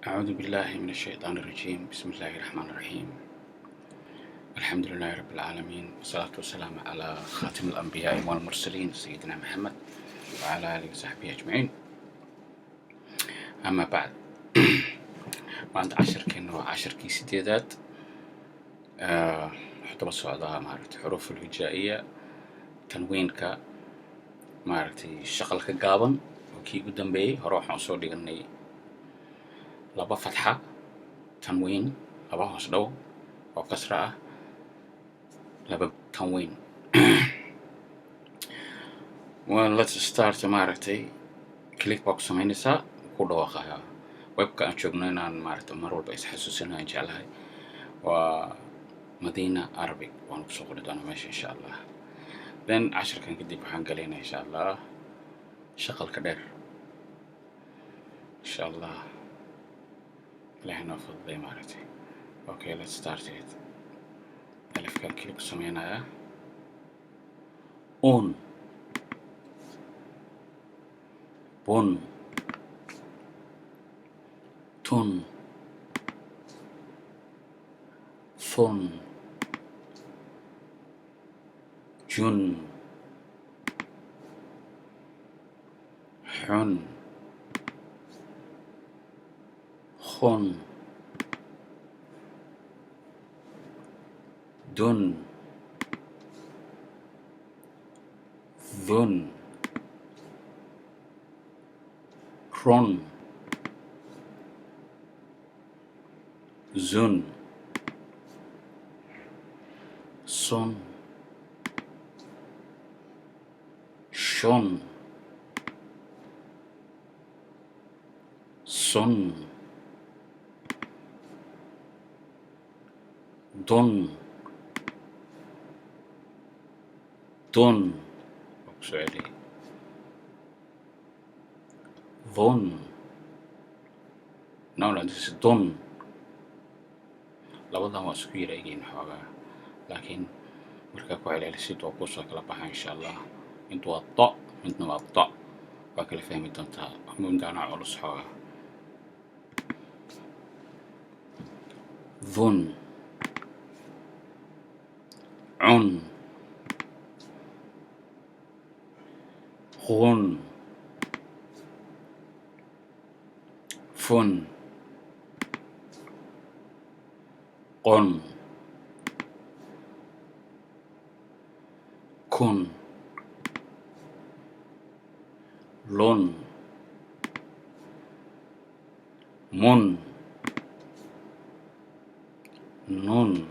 أعوذ بالله من الشيطان الرجيم. بسم الله الرحمن الرحيم. الحمد لله رب العالمين، والصلاة والسلام على خاتم الأنبياء والمرسلين سيدنا محمد وعلى آله وصحبه أجمعين. أما بعد، maanta casharkeena waa casharkii sideedaad. wuxuu daba socdaa xuruuful hijaa'iya, tanwiinka, shaqalka gaaban oo kii ugu dambeeyey. hore waxaan usoo dhiganay laba fatxa, tanwiin, laba hoos dhow oo kasra ah, laba tanwiin. Well, let's start. click baa ku samaynaysaa, ku dhawaaqaya webka aan joogno inaan mar walba isxasuusina aan jeclahay. waa Madina Arabic, waan kusoo qori doonaa meesha insha allah. Then casharkan kadib waxaan galaynaa insha allah shaqalka dheer insha allah. ilaahay noo fududay. Okay, let's start it. alifkan click ku samaynaya, bun, tun, thun, jun, xun, khun, dun, dhun, run, zun, sun, shun, sun, dun, dun, dhun. No, this is dun. labadan waa isku yara egyihiin xoogaa, laakiin markaa ku celcelisid waa kusoo kala baxa insha allah. intu waa to, midna waa to, waa kala fahmi doontaa. muddaana culus xoogaa. dhun, cun, khun, fun, qun, kun, lun, mun, nun,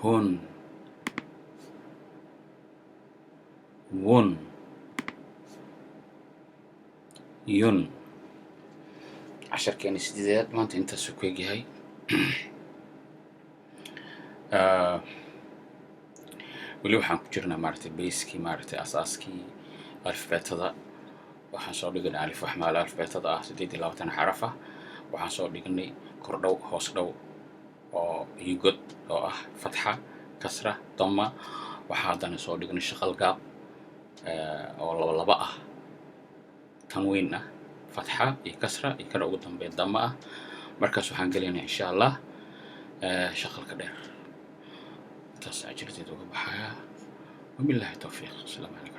hun, wun, yun. casharkeena sideedaad maanta intaasuu ku egyahay. weli waxaan ku jirnaa bayskii, asaaskii alifbeetada. waxaan soo dhiganay alif waxmaal alifbeetada ah 28 xaraf ah. waxaan soo dhiganay kordhow, hoos dhow oo yugod oo ah fatxa, kasra, dama. waxaa haddana soo dhiganay shaqal gaab oo laba ah, tanwiin ah, fatxa iyo kasra iyo kana ugu dambeeya dama ah. markaas waxaan gelaynaa insha allah shaqalka dheer. intaas ajirteed uga baxaya. wabillahi tawfiiq. asalaamu calaykum.